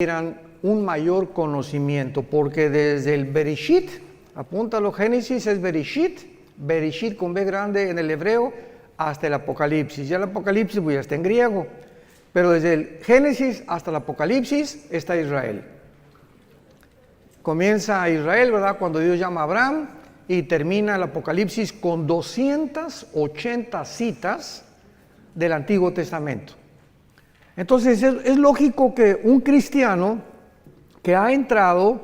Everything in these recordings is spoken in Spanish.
Eran un mayor conocimiento, porque desde el Bereshit, apúntalo, Génesis es Bereshit, Bereshit con B grande en el hebreo, hasta el Apocalipsis. Ya el Apocalipsis pues ya está en griego, pero desde el Génesis hasta el Apocalipsis está Israel. Comienza Israel, ¿verdad?, cuando Dios llama a Abraham, y termina el Apocalipsis con 280 citas del Antiguo Testamento. Entonces es lógico que un cristiano que ha entrado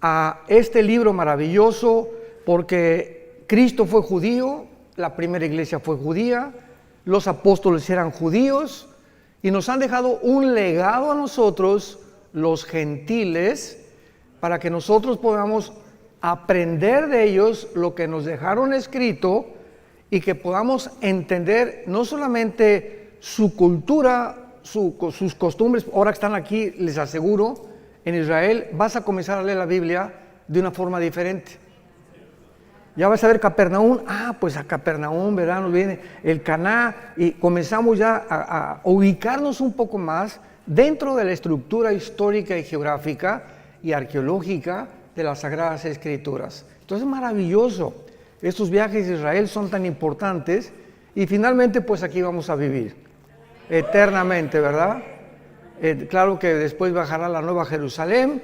a este libro maravilloso, porque Cristo fue judío, la primera iglesia fue judía, los apóstoles eran judíos y nos han dejado un legado a nosotros, los gentiles, para que nosotros podamos aprender de ellos lo que nos dejaron escrito y que podamos entender no solamente su cultura, sus costumbres. Ahora que están aquí, les aseguro, en Israel vas a comenzar a leer la Biblia de una forma diferente. Ya vas a ver Capernaum, pues a Capernaum, ¿verdad?, nos viene el Caná, y comenzamos ya a ubicarnos un poco más dentro de la estructura histórica y geográfica y arqueológica de las Sagradas Escrituras. Entonces es maravilloso. Estos viajes a Israel son tan importantes y finalmente pues aquí vamos a vivir eternamente, ¿verdad? Claro que después bajará la Nueva Jerusalén,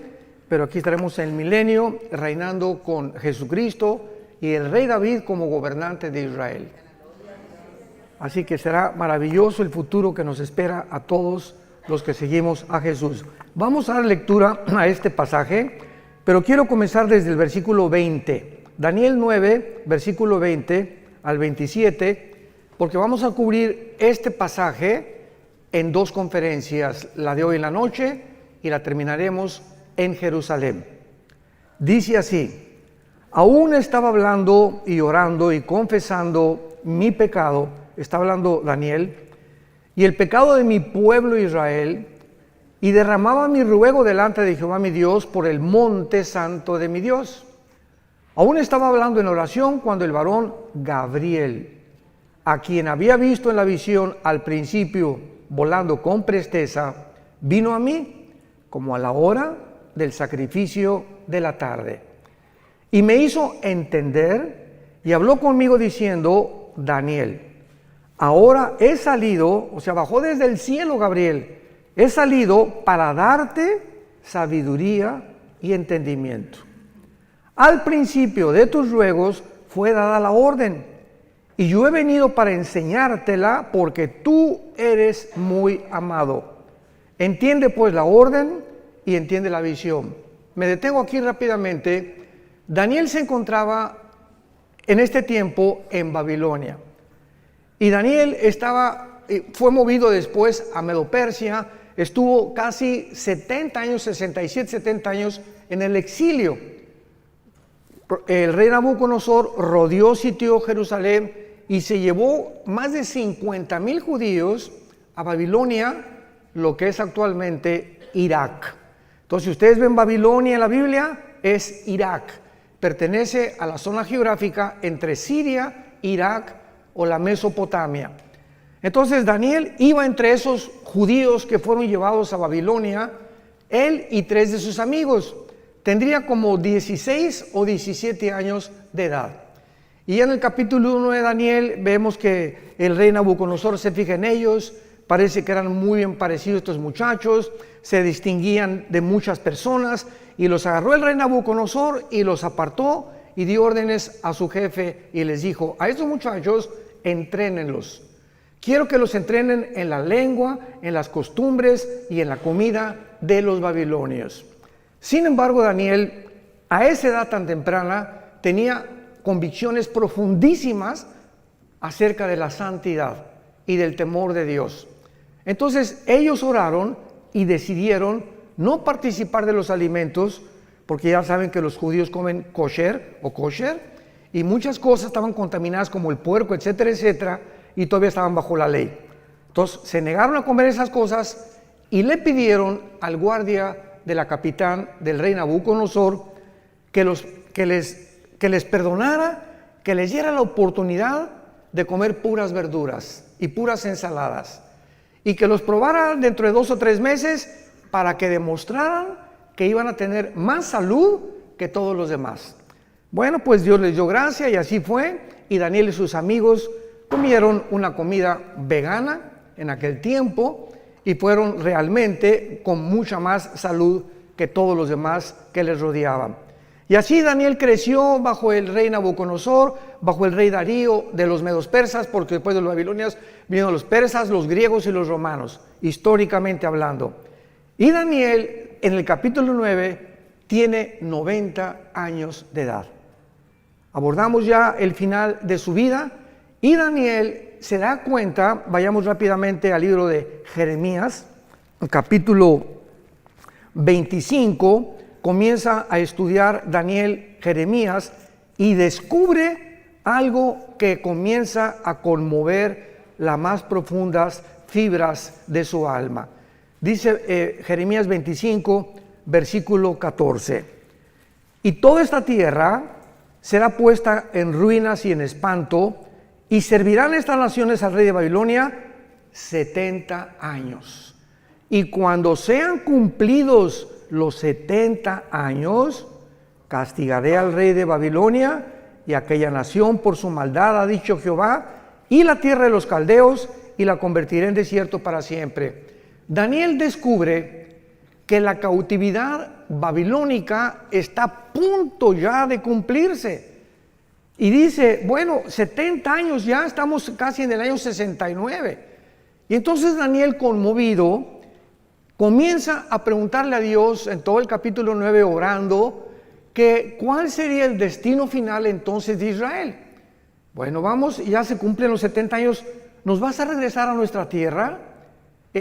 pero aquí estaremos en el milenio reinando con Jesucristo y el rey David como gobernante de Israel. Así que será maravilloso el futuro que nos espera a todos los que seguimos a Jesús. Vamos a dar lectura a este pasaje, pero quiero comenzar desde el versículo 20. Daniel 9, versículo 20 al 27, porque vamos a cubrir este pasaje en dos conferencias, la de hoy en la noche y la terminaremos en Jerusalén. Dice así: aún estaba hablando y orando y confesando mi pecado, está hablando Daniel, y el pecado de mi pueblo Israel, y derramaba mi ruego delante de Jehová mi Dios por el monte santo de mi Dios. Aún estaba hablando en oración cuando el varón Gabriel, a quien había visto en la visión al principio volando con presteza, vino a mí como a la hora del sacrificio de la tarde, y me hizo entender y habló conmigo diciendo: Daniel, ahora he salido, o sea, bajó desde el cielo Gabriel, he salido para darte sabiduría y entendimiento. Al principio de tus ruegos fue dada la orden, y yo he venido para enseñártela, porque tú eres muy amado. Entiende pues la orden y entiende la visión. Me detengo aquí rápidamente. Daniel se encontraba en este tiempo en Babilonia. Y Daniel fue movido después a Medo-Persia, estuvo casi 70 años, 67, 70 años en el exilio. El rey Nabucodonosor rodeó, sitió Jerusalén y se llevó más de 50,000 judíos a Babilonia, lo que es actualmente Irak. Entonces, si ustedes ven Babilonia en la Biblia, es Irak. Pertenece a la zona geográfica entre Siria, Irak o la Mesopotamia. Entonces, Daniel iba entre esos judíos que fueron llevados a Babilonia, él y 3 de sus amigos. Tendría como 16 o 17 años de edad. Y en el capítulo 1 de Daniel vemos que el rey Nabucodonosor se fija en ellos, parece que eran muy bien parecidos estos muchachos, se distinguían de muchas personas, y los agarró el rey Nabucodonosor y los apartó y dio órdenes a su jefe y les dijo: a estos muchachos entrénenlos. Quiero que los entrenen en la lengua, en las costumbres y en la comida de los babilonios. Sin embargo, Daniel, a esa edad tan temprana, tenía convicciones profundísimas acerca de la santidad y del temor de Dios. Entonces ellos oraron y decidieron no participar de los alimentos, porque ya saben que los judíos comen kosher, y muchas cosas estaban contaminadas como el puerco, etcétera, etcétera, y todavía estaban bajo la ley. Entonces se negaron a comer esas cosas y le pidieron al guardia de la capitán del rey Nabucodonosor que les perdonara, que les diera la oportunidad de comer puras verduras y puras ensaladas, y que los probara dentro de 2 o 3 meses para que demostraran que iban a tener más salud que todos los demás. Bueno, pues Dios les dio gracia y así fue, y Daniel y sus amigos comieron una comida vegana en aquel tiempo y fueron realmente con mucha más salud que todos los demás que les rodeaban. Y así Daniel creció bajo el rey Nabucodonosor, bajo el rey Darío de los medos persas, porque después de los babilonios vinieron los persas, los griegos y los romanos, históricamente hablando. Y Daniel, en el capítulo 9, tiene 90 años de edad. Abordamos ya el final de su vida y Daniel se da cuenta, vayamos rápidamente al libro de Jeremías, capítulo 25, comienza a estudiar Daniel Jeremías y descubre algo que comienza a conmover las más profundas fibras de su alma. Dice Jeremías 25, versículo 14: y toda esta tierra será puesta en ruinas y en espanto, y servirán estas naciones al rey de Babilonia 70 años. Y cuando sean cumplidos los 70 años, castigaré al rey de Babilonia y a aquella nación por su maldad, ha dicho Jehová, y la tierra de los caldeos, y la convertiré en desierto para siempre. Daniel descubre que la cautividad babilónica está a punto ya de cumplirse. Y dice, bueno, 70 años ya, estamos casi en el año 69. Y entonces Daniel, conmovido, comienza a preguntarle a Dios en todo el capítulo 9, orando, que cuál sería el destino final entonces de Israel. Bueno, vamos, ya se cumplen los 70 años, ¿nos vas a regresar a nuestra tierra?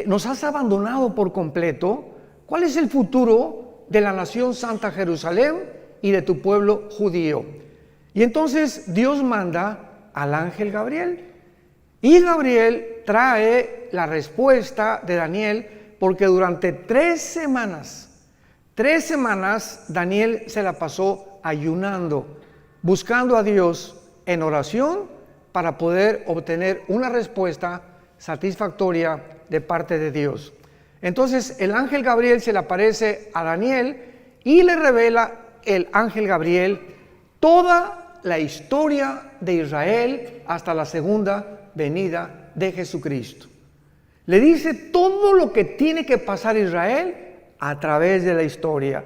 ¿Nos has abandonado por completo? ¿Cuál es el futuro de la nación Santa Jerusalén y de tu pueblo judío? Y entonces Dios manda al ángel Gabriel. Y Gabriel trae la respuesta de Daniel, porque durante 3 semanas Daniel se la pasó ayunando, buscando a Dios en oración para poder obtener una respuesta satisfactoria de parte de Dios. Entonces el ángel Gabriel se le aparece a Daniel y le revela el ángel Gabriel toda la historia de Israel hasta la segunda venida de Jesucristo. Le dice todo lo que tiene que pasar Israel a través de la historia.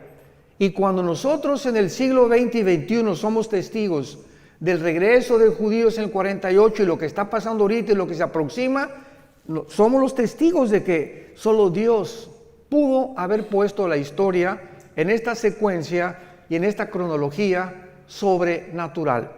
Y cuando nosotros en el siglo XX y XXI somos testigos del regreso de judíos en el 48 y lo que está pasando ahorita y lo que se aproxima, somos los testigos de que solo Dios pudo haber puesto la historia en esta secuencia y en esta cronología sobrenatural.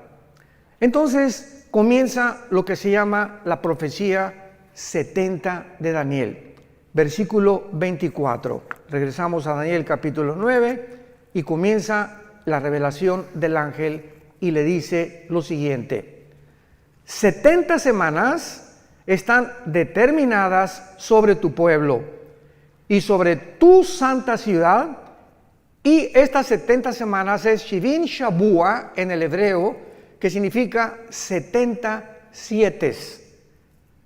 Entonces comienza lo que se llama la profecía 70 de Daniel, versículo 24. Regresamos a Daniel capítulo 9 y comienza la revelación del ángel y le dice lo siguiente: 70 semanas están determinadas sobre tu pueblo y sobre tu santa ciudad, y estas 70 semanas es Shivin Shabua en el hebreo, que significa 70 sietes.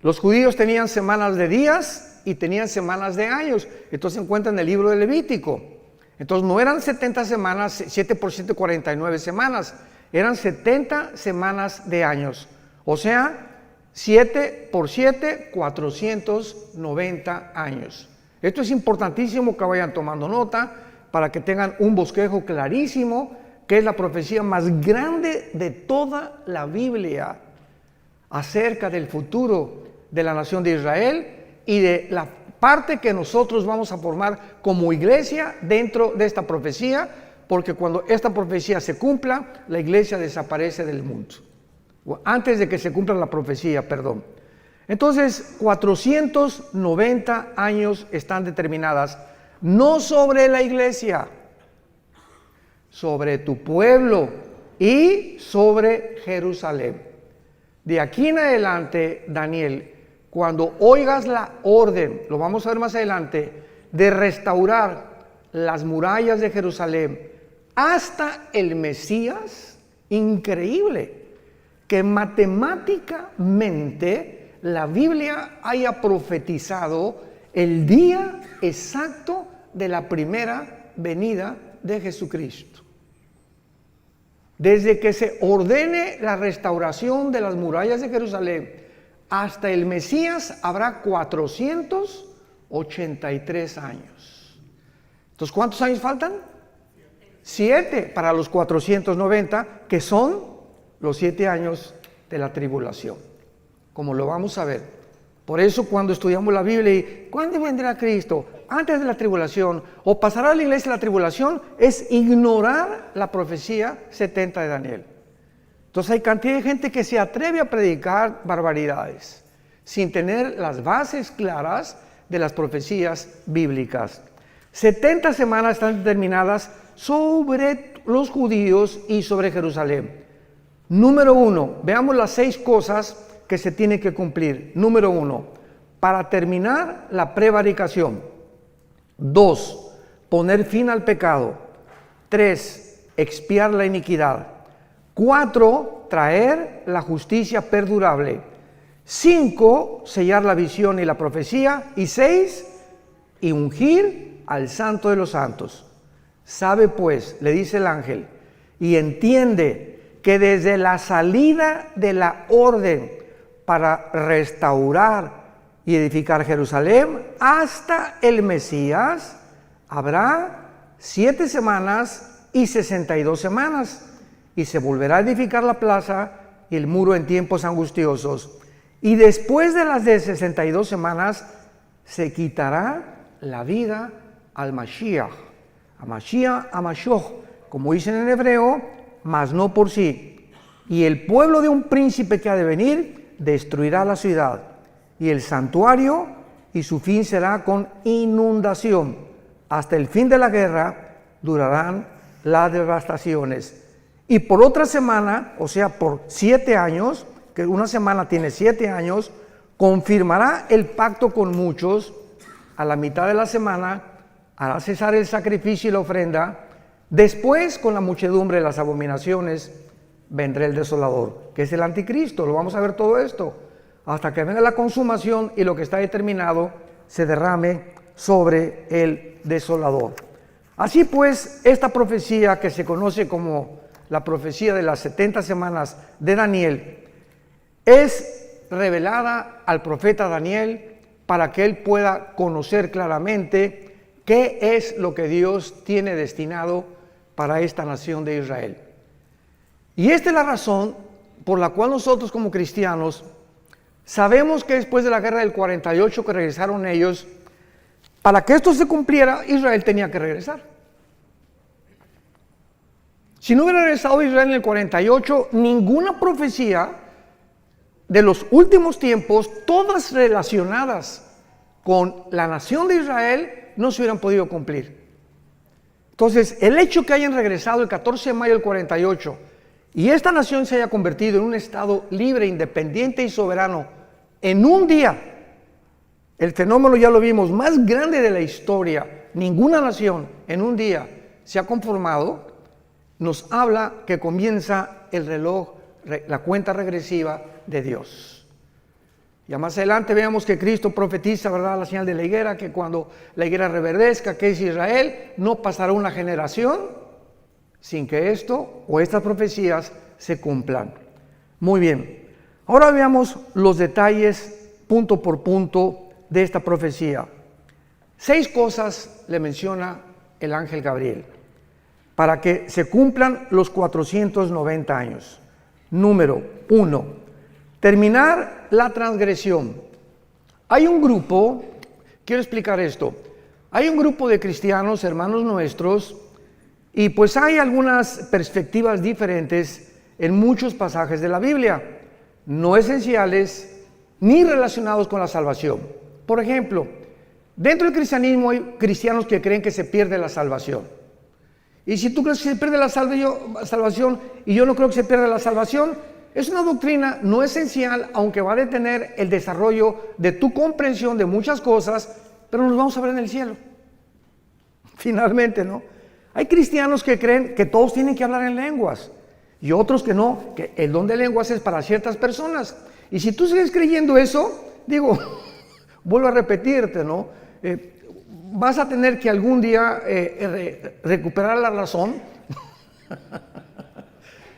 Los judíos tenían semanas de días y tenían semanas de años. Entonces se encuentra en el libro de Levítico. Entonces no eran 70 semanas, 7 por 7, 49 semanas. Eran 70 semanas de años. O sea, 7 por 7, 490 años. Esto es importantísimo que vayan tomando nota para que tengan un bosquejo clarísimo, que es la profecía más grande de toda la Biblia acerca del futuro de la nación de Israel y de la parte que nosotros vamos a formar como iglesia dentro de esta profecía, porque cuando esta profecía se cumpla, la iglesia desaparece del mundo. Antes de que se cumpla la profecía, perdón. Entonces, 490 años están determinadas, no sobre la iglesia, sobre tu pueblo y sobre Jerusalén. De aquí en adelante, Daniel, cuando oigas la orden, lo vamos a ver más adelante, de restaurar las murallas de Jerusalén hasta el Mesías, increíble que matemáticamente la Biblia haya profetizado el día exacto de la primera venida de Jesucristo. Desde que se ordene la restauración de las murallas de Jerusalén hasta el Mesías habrá 483 años. Entonces, ¿cuántos años faltan? 7 para los 490, que son los 7 años de la tribulación, como lo vamos a ver. Por eso cuando estudiamos la Biblia y ¿cuándo vendrá Cristo? Antes de la tribulación, o pasará a la iglesia la tribulación, es ignorar la profecía 70 de Daniel. Entonces hay cantidad de gente que se atreve a predicar barbaridades sin tener las bases claras de las profecías bíblicas. 70 semanas están determinadas sobre los judíos y sobre Jerusalén. Número 1, veamos las 6 cosas que se tienen que cumplir. Número 1, para terminar la prevaricación. 2, poner fin al pecado. 3, expiar la iniquidad. 4, traer la justicia perdurable. 5, sellar la visión y la profecía. Y 6, y ungir al Santo de los Santos. Sabe pues, le dice el ángel, y entiende que desde la salida de la orden para restaurar y edificar Jerusalén hasta el Mesías habrá 7 semanas y 62 semanas, y se volverá a edificar la plaza y el muro en tiempos angustiosos, y después de las de 62 semanas se quitará la vida al Mashiach, a Mashiach, a Mashoch, como dicen en hebreo, mas no por sí, y el pueblo de un príncipe que ha de venir destruirá la ciudad y el santuario, y su fin será con inundación. Hasta el fin de la guerra durarán las devastaciones. Y por otra semana, o sea, por 7 años, que una semana tiene 7 años, confirmará el pacto con muchos. A la mitad de la semana hará cesar el sacrificio y la ofrenda. Después, con la muchedumbre de las abominaciones, vendrá el desolador, que es el anticristo. Lo vamos a ver todo esto, hasta que venga la consumación y lo que está determinado se derrame sobre el desolador. Así pues, esta profecía, que se conoce como la profecía de las 70 semanas de Daniel, es revelada al profeta Daniel para que él pueda conocer claramente qué es lo que Dios tiene destinado para esta nación de Israel. Y esta es la razón por la cual nosotros como cristianos sabemos que después de la guerra del 48 que regresaron ellos, para que esto se cumpliera, Israel tenía que regresar. Si no hubiera regresado Israel en el 48, ninguna profecía de los últimos tiempos, todas relacionadas con la nación de Israel, no se hubieran podido cumplir. Entonces, el hecho que hayan regresado el 14 de mayo del 48 y esta nación se haya convertido en un estado libre, independiente y soberano en un día, el fenómeno ya lo vimos, más grande de la historia, ninguna nación en un día se ha conformado, nos habla que comienza el reloj, la cuenta regresiva de Dios. Ya más adelante veamos que Cristo profetiza, ¿verdad?, la señal de la higuera, que cuando la higuera reverdezca, que es Israel, no pasará una generación sin que esto o estas profecías se cumplan. Muy bien, ahora veamos los detalles punto por punto de esta profecía. 6 cosas le menciona el ángel Gabriel para que se cumplan los 490 años. Número 1, terminar la transgresión. Hay un grupo, quiero explicar esto, hay un grupo de cristianos, hermanos nuestros, y pues hay algunas perspectivas diferentes en muchos pasajes de la Biblia, no esenciales ni relacionados con la salvación. Por ejemplo, dentro del cristianismo hay cristianos que creen que se pierde la salvación. Y si tú crees que se pierde la salvación y yo no creo que se pierda la salvación, es una doctrina no esencial, aunque va a detener el desarrollo de tu comprensión de muchas cosas, pero nos vamos a ver en el cielo. Finalmente, ¿no? Hay cristianos que creen que todos tienen que hablar en lenguas y otros que no, que el don de lenguas es para ciertas personas. Y si tú sigues creyendo eso, digo, vuelvo a repetirte, ¿no? vas a tener que algún día recuperar la razón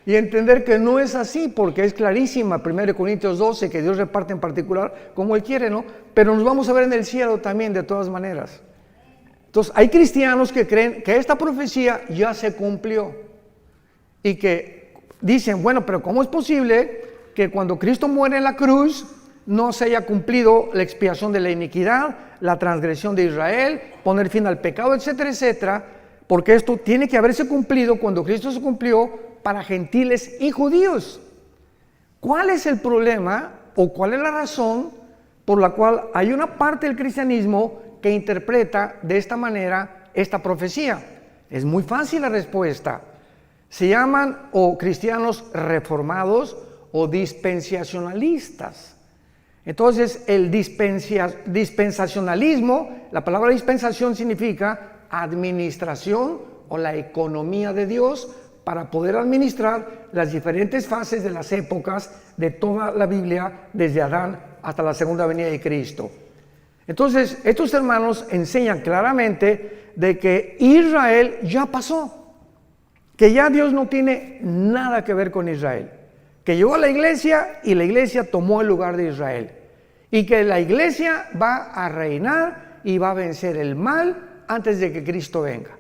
y entender que no es así, porque es clarísima 1 Corintios 12, que Dios reparte en particular como Él quiere, ¿no? Pero nos vamos a ver en el cielo también, de todas maneras. Entonces, hay cristianos que creen que esta profecía ya se cumplió y que dicen, bueno, pero ¿cómo es posible que cuando Cristo muere en la cruz no se haya cumplido la expiación de la iniquidad, la transgresión de Israel, poner fin al pecado, etcétera, etcétera? Porque esto tiene que haberse cumplido cuando Cristo se cumplió para gentiles y judíos. ¿Cuál es el problema o cuál es la razón por la cual hay una parte del cristianismo que interpreta de esta manera esta profecía? Es muy fácil la respuesta. Se llaman o cristianos reformados o dispensacionalistas. Entonces, el dispensacionalismo, la palabra dispensación significa administración o la economía de Dios para poder administrar las diferentes fases de las épocas de toda la Biblia, desde Adán hasta la segunda venida de Cristo. Entonces, estos hermanos enseñan claramente de que Israel ya pasó, que ya Dios no tiene nada que ver con Israel, que llegó a la iglesia y la iglesia tomó el lugar de Israel, y que la iglesia va a reinar y va a vencer el mal antes de que Cristo venga,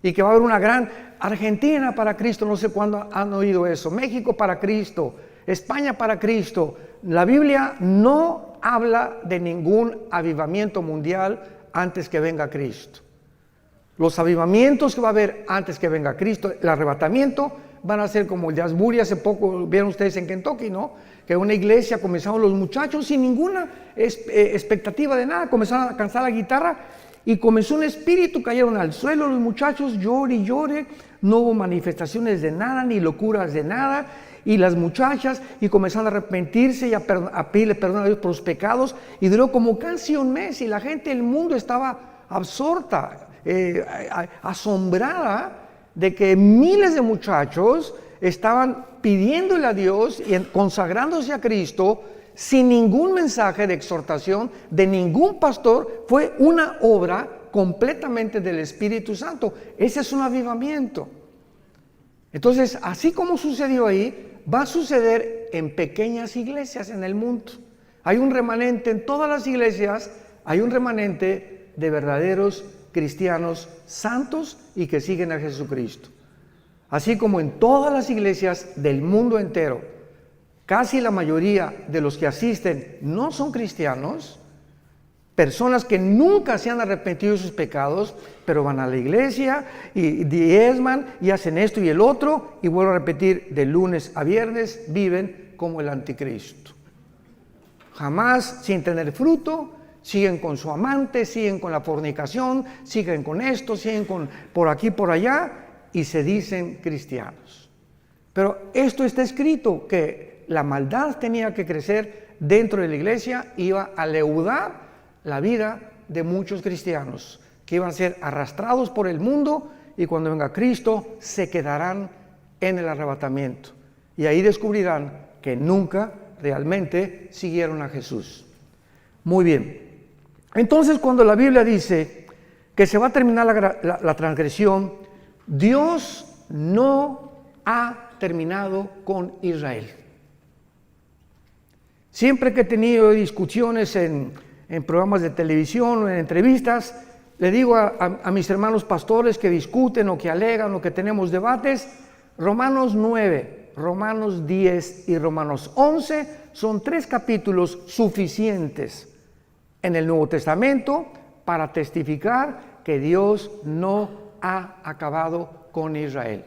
y que va a haber una gran Argentina para Cristo, no sé cuándo han oído eso, México para Cristo, España para Cristo. La Biblia no habla de ningún avivamiento mundial antes que venga Cristo. Los avivamientos que va a haber antes que venga Cristo, el arrebatamiento, van a ser como el de Asbury. Hace poco vieron ustedes en Kentucky, ¿no? Que una iglesia comenzaron los muchachos sin ninguna expectativa de nada, comenzaron a cantar la guitarra y comenzó un espíritu, cayeron al suelo los muchachos, llore y llore, no hubo manifestaciones de nada, ni locuras de nada, y las muchachas, y comenzaron a arrepentirse y a pedirle perdón a Dios por los pecados, y duró como casi un mes, y la gente del mundo estaba absorta, asombrada de que miles de muchachos estaban pidiéndole a Dios y consagrándose a Cristo sin ningún mensaje de exhortación de ningún pastor. Fue una obra completamente del Espíritu Santo. Ese es un avivamiento. Entonces, así como sucedió ahí, va a suceder en pequeñas iglesias en el mundo. Hay un remanente en todas las iglesias, hay un remanente de verdaderos cristianos santos y que siguen a Jesucristo. Así como en todas las iglesias del mundo entero, casi la mayoría de los que asisten no son cristianos, personas que nunca se han arrepentido de sus pecados, pero van a la iglesia y diezman y hacen esto y el otro, y vuelvo a repetir, de lunes a viernes viven como el anticristo. Jamás sin tener fruto, siguen con su amante, siguen con la fornicación, siguen con esto, siguen con por aquí, por allá, y se dicen cristianos. Pero esto está escrito, que la maldad tenía que crecer dentro de la iglesia, iba a leudar la vida de muchos cristianos, que iban a ser arrastrados por el mundo, y cuando venga Cristo se quedarán en el arrebatamiento, y ahí descubrirán que nunca realmente siguieron a Jesús. Muy bien, entonces cuando la Biblia dice que se va a terminar la transgresión, Dios no ha terminado con Israel. Siempre que he tenido discusiones en programas de televisión o en entrevistas, le digo a mis hermanos pastores que discuten o que alegan o que tenemos debates, Romanos 9, Romanos 10 y Romanos 11 son 3 capítulos suficientes en el Nuevo Testamento para testificar que Dios no ha acabado con Israel.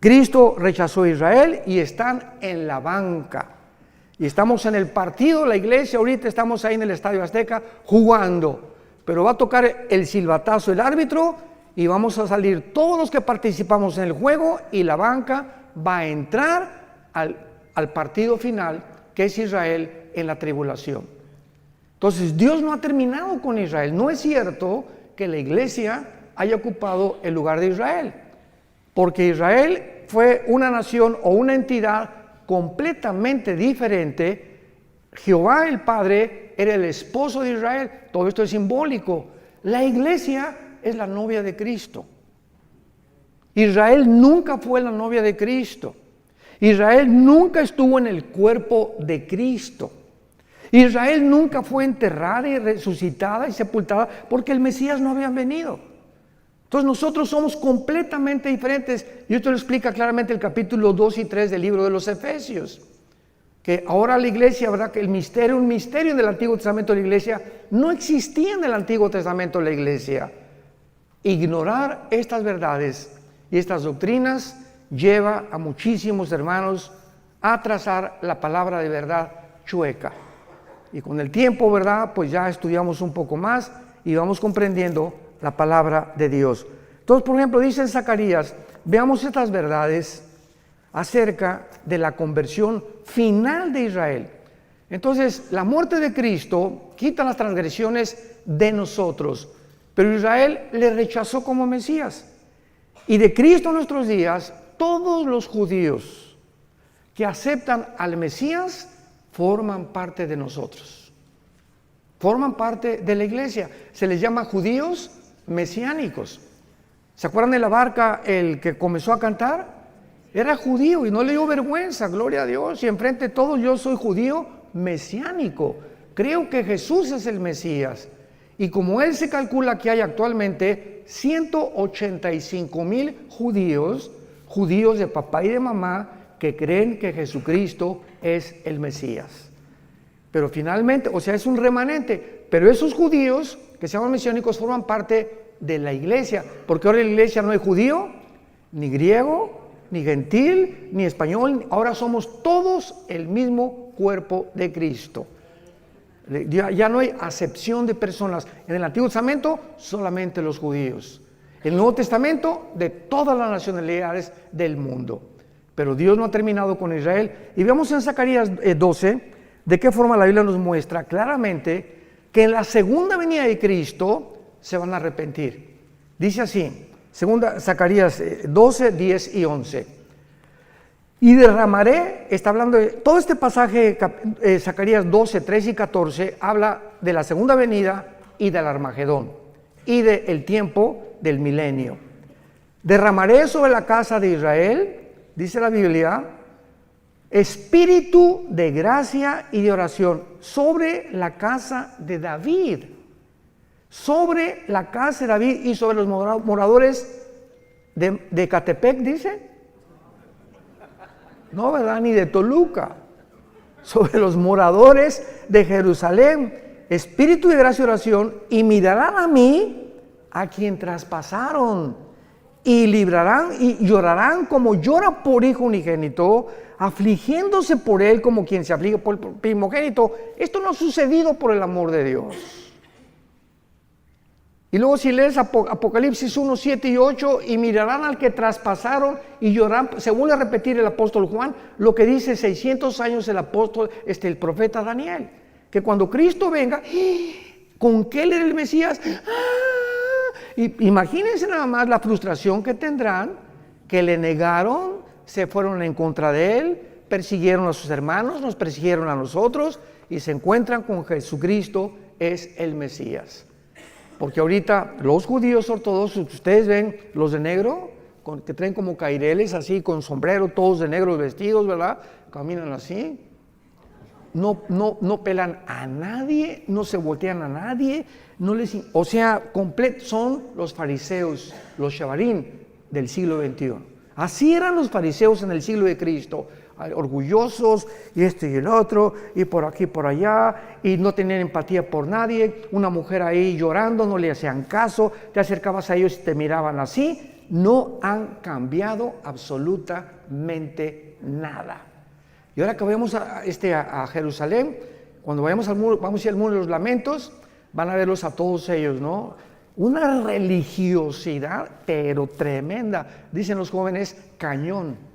Cristo rechazó a Israel y están en la banca. Y estamos en el partido, la iglesia, ahorita estamos ahí en el Estadio Azteca jugando. Pero va a tocar el silbatazo el árbitro y vamos a salir todos los que participamos en el juego, y la banca va a entrar al partido final, que es Israel en la tribulación. Entonces, Dios no ha terminado con Israel. No es cierto que la iglesia haya ocupado el lugar de Israel, porque Israel fue una nación o una entidad completamente diferente. Jehová el Padre era el esposo de Israel. Todo esto es simbólico. La iglesia es la novia de Cristo. Israel nunca fue la novia de Cristo. Israel nunca estuvo en el cuerpo de Cristo. Israel nunca fue enterrada y resucitada y sepultada porque el Mesías no había venido. Entonces nosotros somos completamente diferentes. Y esto lo explica claramente el capítulo 2 y 3 del libro de los Efesios. Que ahora la iglesia, ¿verdad? Que un misterio en el Antiguo Testamento de la iglesia, no existía en el Antiguo Testamento de la iglesia. Ignorar estas verdades y estas doctrinas lleva a muchísimos hermanos a trazar la palabra de verdad chueca. Y con el tiempo, ¿verdad? Pues ya estudiamos un poco más y vamos comprendiendo la palabra de Dios. Entonces, por ejemplo, dice en Zacarías, veamos estas verdades acerca de la conversión final de Israel. Entonces, la muerte de Cristo quita las transgresiones de nosotros, pero Israel le rechazó como Mesías. Y de Cristo en nuestros días, todos los judíos que aceptan al Mesías forman parte de nosotros. Forman parte de la iglesia. Se les llama judíos mesiánicos. ¿Se acuerdan de la barca, el que comenzó a cantar? Era judío y no le dio vergüenza, gloria a Dios. Y enfrente de todos, yo soy judío mesiánico. Creo que Jesús es el Mesías. Y como él se calcula que hay actualmente 185,000 judíos de papá y de mamá, que creen que Jesucristo es el Mesías. Pero finalmente, o sea, es un remanente. Pero esos judíos que se llaman mesiánicos forman parte de la iglesia. Porque ahora en la iglesia no hay judío, ni griego, ni gentil, ni español. Ahora somos todos el mismo cuerpo de Cristo. Ya no hay acepción de personas. En el Antiguo Testamento solamente los judíos. En el Nuevo Testamento de todas las nacionalidades del mundo. Pero Dios no ha terminado con Israel. Y vemos en Zacarías 12 de qué forma la Biblia nos muestra claramente que en la segunda venida de Cristo se van a arrepentir. Dice así, Zacarías 12, 10 y 11. Y derramaré, está hablando de todo este pasaje, Zacarías 12, 13 y 14, habla de la segunda venida y del Armagedón y del tiempo del milenio. Derramaré sobre la casa de Israel, dice la Biblia, espíritu de gracia y de oración sobre la casa de David. Sobre la casa de David y sobre los moradores de Ecatepec, dice. No, ¿verdad? Ni de Toluca. Sobre los moradores de Jerusalén. Espíritu de gracia y oración. Y mirarán a mí, a quien traspasaron. Y librarán y llorarán como llora por hijo unigénito, afligiéndose por él como quien se aflige por el primogénito. Esto no ha sucedido por el amor de Dios. Y luego si lees Apocalipsis 1, 7 y 8, y mirarán al que traspasaron y llorarán, se vuelve a repetir el apóstol Juan, lo que dice 600 años el profeta Daniel, que cuando Cristo venga, ¿con qué él era el Mesías? Y imagínense nada más la frustración que tendrán, que le negaron, se fueron en contra de él, persiguieron a sus hermanos, nos persiguieron a nosotros, y se encuentran con Jesucristo, es el Mesías. Porque ahorita los judíos ortodoxos, ustedes ven los de negro, que traen como caireles así, con sombrero, todos de negro vestidos, ¿verdad? Caminan así. No pelan a nadie, no se voltean a nadie, son los fariseos, los shavarim del siglo XXI. Así eran los fariseos en el siglo de Cristo. Orgullosos, y este y el otro, y por aquí y por allá, y no tenían empatía por nadie. Una mujer ahí llorando, no le hacían caso, te acercabas a ellos y te miraban así. No han cambiado absolutamente nada. Y ahora que vayamos a Jerusalén, cuando vayamos al muro, vamos a ir al muro de los lamentos, van a verlos a todos ellos, ¿no? Una religiosidad, pero tremenda. Dicen los jóvenes, cañón.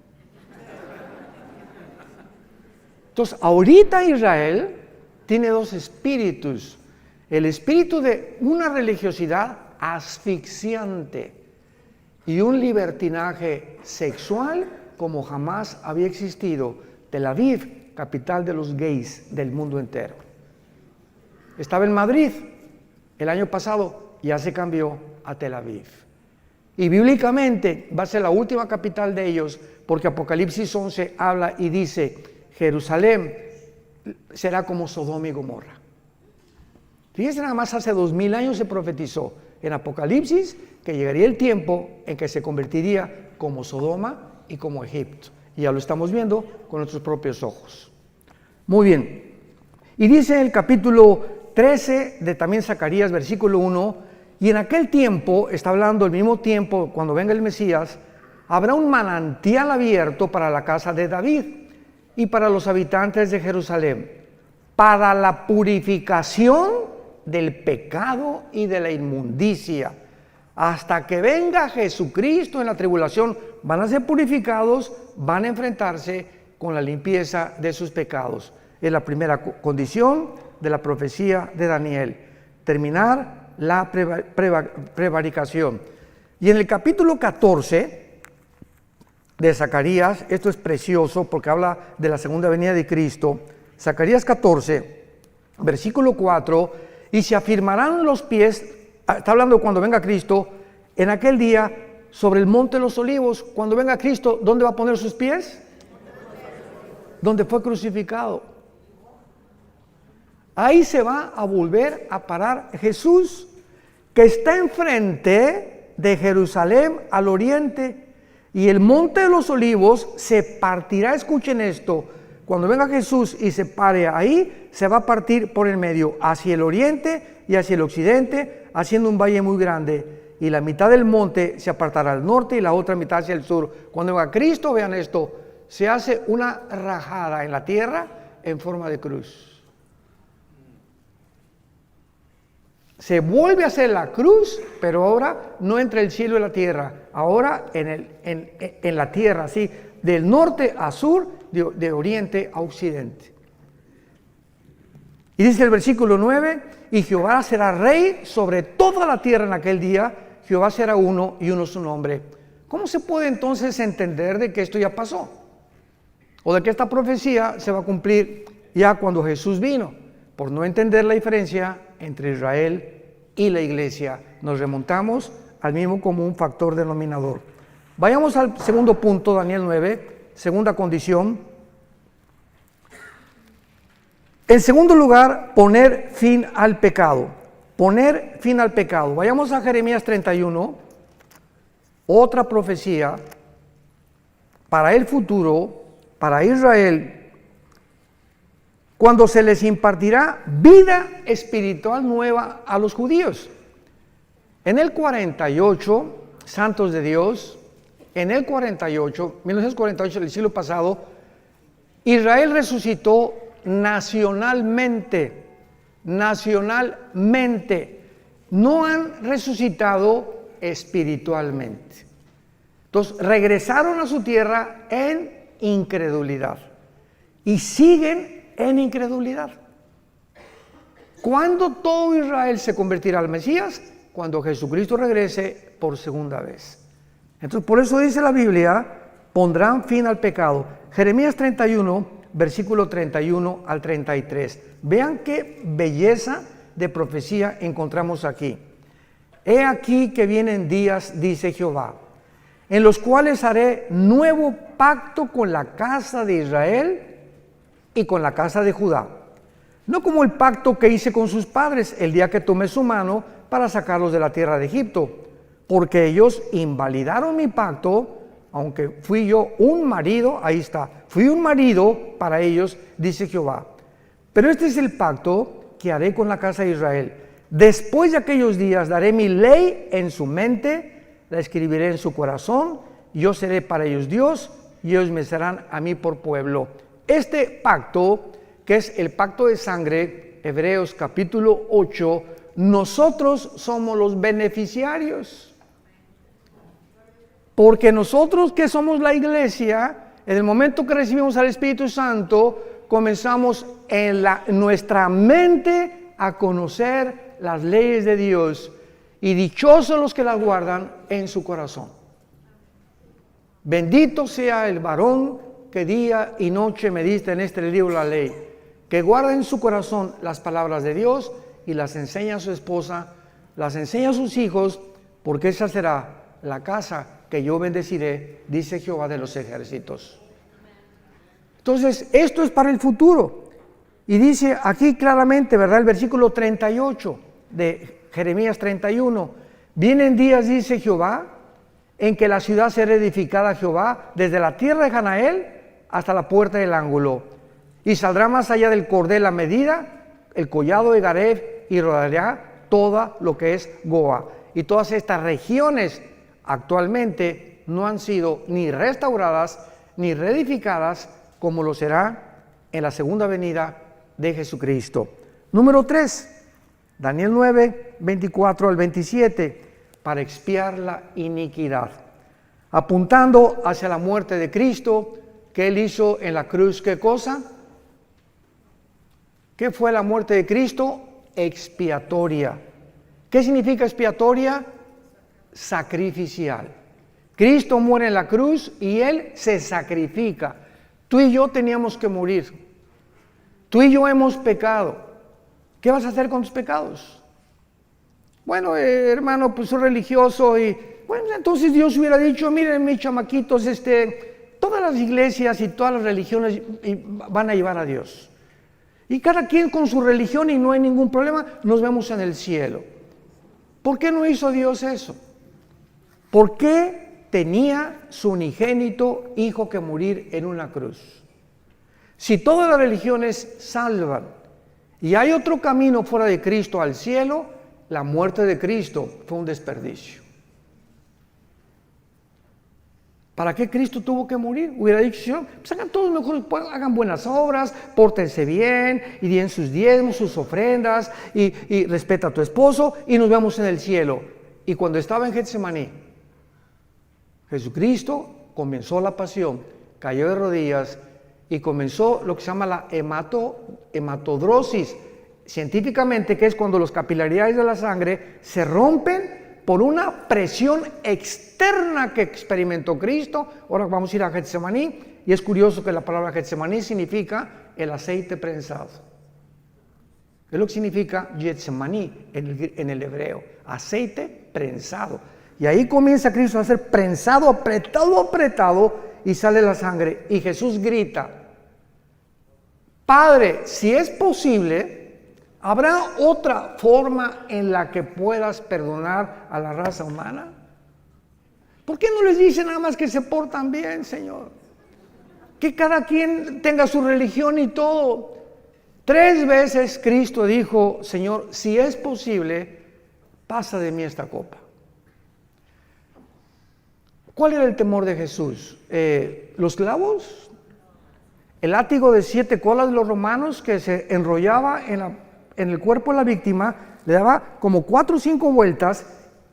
Entonces, ahorita Israel tiene dos espíritus. El espíritu de una religiosidad asfixiante y un libertinaje sexual como jamás había existido. Tel Aviv, capital de los gays del mundo entero. Estaba en Madrid el año pasado, ya se cambió a Tel Aviv. Y bíblicamente va a ser la última capital de ellos, porque Apocalipsis 11 habla y dice, Jerusalén será como Sodoma y Gomorra. Fíjense, nada más hace 2000 años se profetizó en Apocalipsis que llegaría el tiempo en que se convertiría como Sodoma y como Egipto. Y ya lo estamos viendo con nuestros propios ojos. Muy bien. Y dice el capítulo 13 de también Zacarías, versículo 1, y en aquel tiempo, está hablando el mismo tiempo cuando venga el Mesías, habrá un manantial abierto para la casa de David y para los habitantes de Jerusalén, para la purificación del pecado y de la inmundicia. Hasta que venga Jesucristo en la tribulación, van a ser purificados, van a enfrentarse con la limpieza de sus pecados. Es la primera condición de la profecía de Daniel, terminar la prevaricación. Y en el capítulo 14 de Zacarías, esto es precioso porque habla de la segunda venida de Cristo, Zacarías 14, versículo 4, y se afirmarán los pies, está hablando cuando venga Cristo, en aquel día sobre el monte de los olivos, cuando venga Cristo, ¿dónde va a poner sus pies? Donde fue crucificado. Ahí se va a volver a parar Jesús, que está enfrente de Jerusalén al oriente, y el monte de los olivos se partirá, escuchen esto, cuando venga Jesús y se pare ahí, se va a partir por el medio, hacia el oriente y hacia el occidente, haciendo un valle muy grande, y la mitad del monte se apartará al norte y la otra mitad hacia el sur. Cuando venga Cristo, vean esto, se hace una rajada en la tierra en forma de cruz. Se vuelve a hacer la cruz, pero ahora no entre el cielo y la tierra, ahora en la tierra, así, del norte a sur, de oriente a occidente. Y dice el versículo 9, y Jehová será rey sobre toda la tierra en aquel día, Jehová será uno y uno su nombre. ¿Cómo se puede entonces entender de que esto ya pasó? O de que esta profecía se va a cumplir ya cuando Jesús vino, por no entender la diferencia entre Israel y la iglesia. Nos remontamos al mismo común factor denominador. Vayamos al segundo punto, Daniel 9, segunda condición. En segundo lugar, poner fin al pecado. Poner fin al pecado. Vayamos a Jeremías 31, otra profecía para el futuro, para Israel, cuando se les impartirá vida espiritual nueva a los judíos. En el 48, santos de Dios, en el 48, 1948, el siglo pasado, Israel resucitó nacionalmente, no han resucitado espiritualmente. Entonces regresaron a su tierra en incredulidad y siguen en incredulidad. ¿Cuándo todo Israel se convertirá al Mesías? Cuando Jesucristo regrese por segunda vez. Entonces, por eso dice la Biblia, pondrán fin al pecado. Jeremías 31, versículo 31 al 33. Vean qué belleza de profecía encontramos aquí. He aquí que vienen días, dice Jehová, en los cuales haré nuevo pacto con la casa de Israel y con la casa de Judá, no como el pacto que hice con sus padres el día que tomé su mano para sacarlos de la tierra de Egipto, porque ellos invalidaron mi pacto, aunque fui yo un marido, ahí está, fui un marido para ellos, dice Jehová. Pero este es el pacto que haré con la casa de Israel. Después de aquellos días daré mi ley en su mente, la escribiré en su corazón, yo seré para ellos Dios y ellos me serán a mí por pueblo. Este pacto, que es el pacto de sangre, Hebreos capítulo 8, nosotros somos los beneficiarios. Porque nosotros que somos la iglesia, en el momento que recibimos al Espíritu Santo, comenzamos en nuestra mente a conocer las leyes de Dios, y dichosos los que las guardan en su corazón. Bendito sea el varón que día y noche medita en este libro de la ley, que guarda en su corazón las palabras de Dios y las enseña a su esposa las enseña a sus hijos, porque esa será la casa que yo bendeciré, dice Jehová de los ejércitos. Entonces, esto es para el futuro. Y dice aquí claramente, ¿verdad? El versículo 38 de Jeremías 31. Vienen días, dice Jehová, en que la ciudad será edificada a Jehová desde la tierra de Janael hasta la puerta del ángulo. Y saldrá más allá del cordel la medida, el collado de Gareb, y rodeará toda lo que es Goa. Y todas estas regiones actualmente no han sido ni restauradas ni reedificadas, como lo será en la segunda venida de Jesucristo. Número 3, Daniel 9, 24 al 27, para expiar la iniquidad, apuntando hacia la muerte de Cristo, que Él hizo en la cruz. ¿Qué cosa? ¿Qué fue la muerte de Cristo? Expiatoria. ¿Qué significa expiatoria? Sacrificial. Cristo muere en la cruz y Él se sacrifica. Tú y yo teníamos que morir. Tú y yo hemos pecado. ¿Qué vas a hacer con tus pecados? Bueno, hermano, pues soy religioso y bueno, entonces Dios hubiera dicho, miren mis chamaquitos, todas las iglesias y todas las religiones van a llevar a Dios. Y cada quien con su religión y no hay ningún problema, nos vemos en el cielo. ¿Por qué no hizo Dios eso? ¿Por qué tenía su unigénito hijo que morir en una cruz? Si todas las religiones salvan y hay otro camino fuera de Cristo al cielo, la muerte de Cristo fue un desperdicio. ¿Para qué Cristo tuvo que morir? Hubiera dicho, Señor, pues hagan todos mejor, hagan buenas obras, pórtense bien y den sus diezmos, sus ofrendas y respeta a tu esposo y nos vemos en el cielo. Y cuando estaba en Getsemaní, Jesucristo comenzó la pasión, cayó de rodillas y comenzó lo que se llama la hematodrosis, científicamente, que es cuando las capilaridades de la sangre se rompen por una presión externa que experimentó Cristo. Ahora vamos a ir a Getsemaní, y es curioso que la palabra Getsemaní significa el aceite prensado. Es lo que significa Getsemaní en el hebreo, aceite prensado. Y ahí comienza Cristo a ser prensado, apretado, y sale la sangre. Y Jesús grita, Padre, si es posible, ¿habrá otra forma en la que puedas perdonar a la raza humana? ¿Por qué no les dice nada más que se portan bien, Señor? Que cada quien tenga su religión y todo. 3 veces Cristo dijo, Señor, si es posible, pasa de mí esta copa. ¿Cuál era el temor de Jesús? ¿Los clavos? ¿El látigo de 7 colas de los romanos que se enrollaba en el cuerpo de la víctima, le daba como 4 o 5 vueltas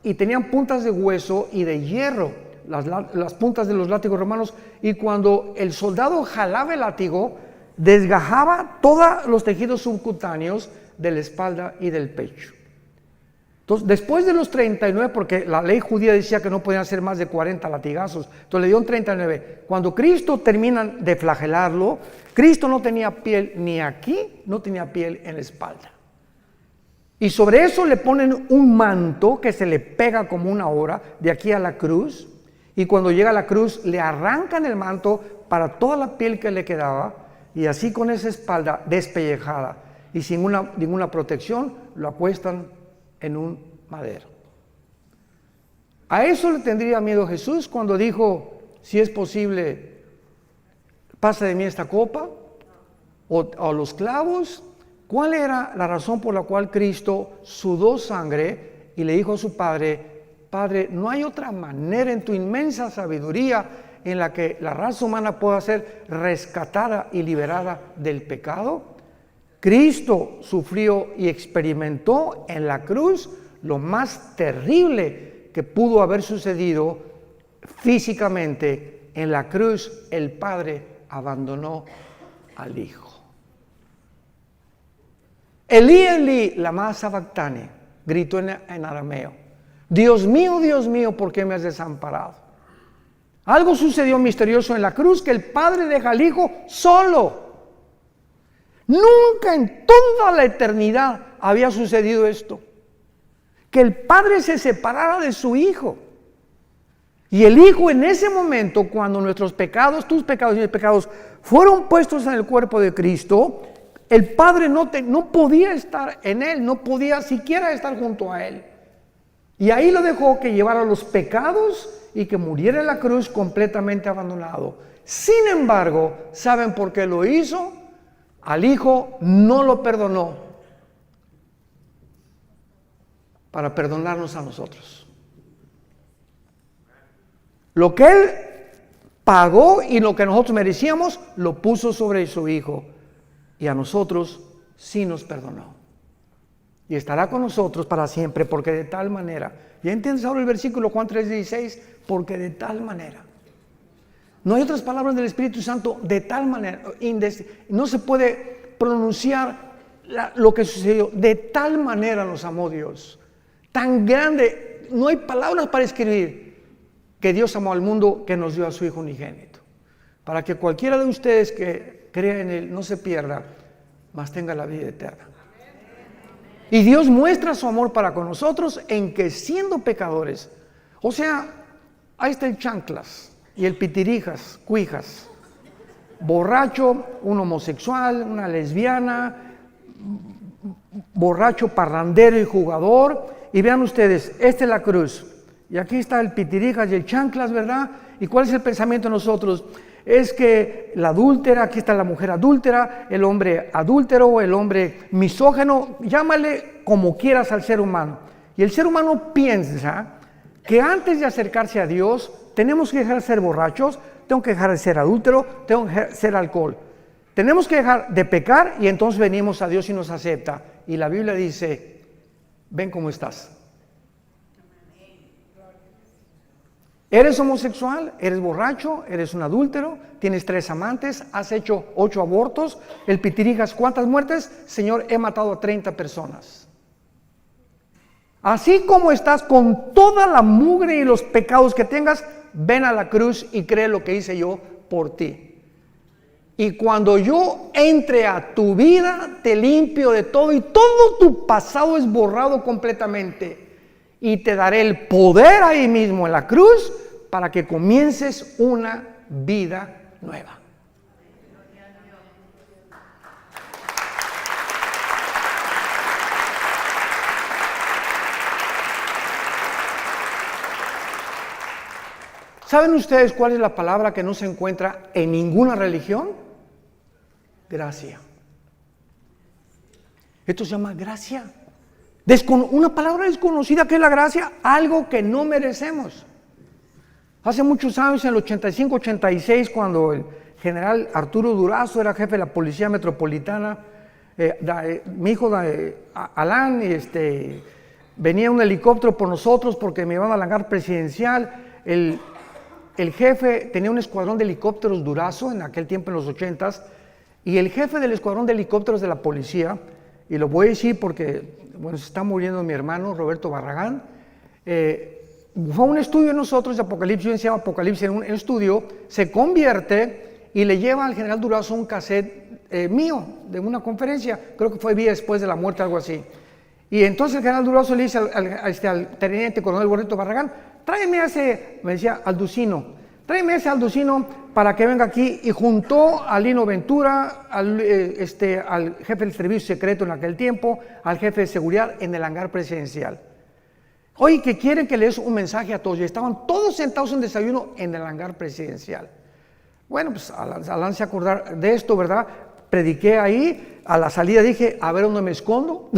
y tenían puntas de hueso y de hierro, las puntas de los látigos romanos, y cuando el soldado jalaba el látigo, desgajaba todos los tejidos subcutáneos de la espalda y del pecho. Entonces, después de los 39, porque la ley judía decía que no podían ser más de 40 latigazos, entonces le dieron 39. Cuando Cristo terminan de flagelarlo, Cristo no tenía piel ni aquí, no tenía piel en la espalda. Y sobre eso le ponen un manto que se le pega como una hora de aquí a la cruz, y cuando llega a la cruz le arrancan el manto para toda la piel que le quedaba, y así con esa espalda despellejada y sin ninguna protección, lo acuestan en un madero. A eso le tendría miedo Jesús cuando dijo, si es posible, pasa de mí esta copa, o los clavos. ¿Cuál era la razón por la cual Cristo sudó sangre y le dijo a su Padre, Padre, no hay otra manera en tu inmensa sabiduría en la que la raza humana pueda ser rescatada y liberada del pecado? Cristo sufrió y experimentó en la cruz lo más terrible que pudo haber sucedido físicamente. En la cruz el Padre abandonó al Hijo. Elí, Elí, lama sabactani, gritó en arameo. Dios mío, ¿por qué me has desamparado? Algo sucedió misterioso en la cruz, que el Padre deja al Hijo solo. Nunca en toda la eternidad había sucedido esto. que el padre se separara de su hijo. Y el hijo en ese momento, cuando nuestros pecados, tus pecados y mis pecados, fueron puestos en el cuerpo de Cristo, el padre no podía estar en él, no podía siquiera estar junto a él. Y ahí lo dejó que llevara los pecados y que muriera en la cruz completamente abandonado. Sin embargo, ¿saben por qué lo hizo? Al hijo no lo perdonó para perdonarnos a nosotros. Lo que él pagó y lo que nosotros merecíamos, lo puso sobre su hijo. Y a nosotros sí nos perdonó. Y estará con nosotros para siempre, porque de tal manera. ¿Ya entiendes ahora el versículo Juan 3:16? Porque de tal manera. No hay otras palabras del Espíritu Santo, de tal manera. No se puede pronunciar lo que sucedió. De tal manera nos amó Dios. Tan grande, no hay palabras para escribir, que Dios amó al mundo, que nos dio a su Hijo unigénito, para que cualquiera de ustedes que crea en Él no se pierda, mas tenga la vida eterna. Y Dios muestra su amor para con nosotros en que siendo pecadores, o sea, ahí está el chanclas y el pitirijas, cuijas, borracho, un homosexual, una lesbiana, borracho, parrandero y jugador. Y vean ustedes, esta es la cruz. Y aquí está el pitirijas y el chanclas, ¿verdad? ¿Y cuál es el pensamiento de nosotros? Es que la adúltera, aquí está la mujer adúltera, el hombre adúltero, el hombre misógino, llámale como quieras al ser humano. Y el ser humano piensa que antes de acercarse a Dios, tenemos que dejar de ser borrachos, tengo que dejar de ser adúltero, tengo que dejar de ser alcohol. Tenemos que dejar de pecar y entonces venimos a Dios y nos acepta. Y la Biblia dice, ven cómo estás. ¿Eres homosexual? ¿Eres borracho? ¿Eres un adúltero? ¿Tienes 3 amantes? ¿Has hecho 8 abortos? ¿El pitirijas cuántas muertes? Señor, he matado a 30 personas. Así como estás con toda la mugre y los pecados que tengas, ven a la cruz y cree lo que hice yo por ti. Y cuando yo entre a tu vida, te limpio de todo y todo tu pasado es borrado completamente. Y te daré el poder ahí mismo en la cruz para que comiences una vida nueva. ¿Saben ustedes cuál es la palabra que no se encuentra en ninguna religión? Gracia. Esto se llama gracia. Una palabra desconocida que es la gracia, algo que no merecemos. Hace muchos años, en el 85-86, cuando el general Arturo Durazo era jefe de la Policía Metropolitana, mi hijo Alan, venía un helicóptero por nosotros porque me iban al hangar presidencial. El jefe tenía un escuadrón de helicópteros Durazo en aquel tiempo, en los 80s, y el jefe del escuadrón de helicópteros de la policía, y lo voy a decir porque se está muriendo mi hermano Roberto Barragán, fue a un estudio de nosotros de Apocalipsis, yo enseñaba Apocalipsis en un estudio, se convierte y le lleva al general Durazo un cassette mío de una conferencia, creo que fue día después de la muerte, algo así. Y entonces el general Durazo le dice al teniente coronel Roberto Barragán, tráeme a ese, me decía, Alducino, tráeme a ese Alducino para que venga aquí, y juntó a Lino Ventura, al jefe del servicio secreto en aquel tiempo, al jefe de seguridad en el hangar presidencial. Oye, que quieren que les un mensaje a todos, y estaban todos sentados en desayuno en el hangar presidencial. Bueno, pues Alan se acordar de esto, ¿verdad? Prediqué ahí, a la salida dije, a ver dónde me escondo.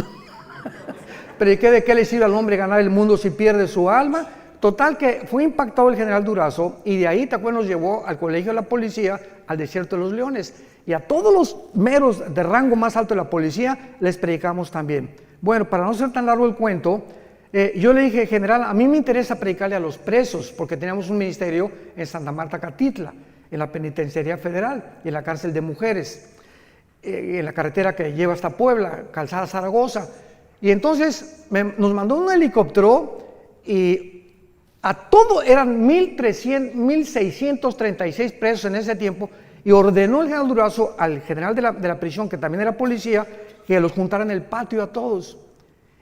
Prediqué de qué le sirve al hombre ganar el mundo si pierde su alma. Total que fue impactado el general Durazo y de ahí nos llevó al colegio de la policía, al desierto de los leones. Y a todos los meros de rango más alto de la policía les predicamos también. Bueno, para no ser tan largo el cuento, yo le dije, general, a mí me interesa predicarle a los presos, porque teníamos un ministerio en Santa Marta, Catitla, en la penitenciaría federal y en la cárcel de mujeres, en la carretera que lleva hasta Puebla, Calzada Zaragoza. Y entonces nos mandó un helicóptero y a todo eran 1,636 presos en ese tiempo, y ordenó el general Durazo al general de la prisión, que también era policía, que los juntara en el patio a todos.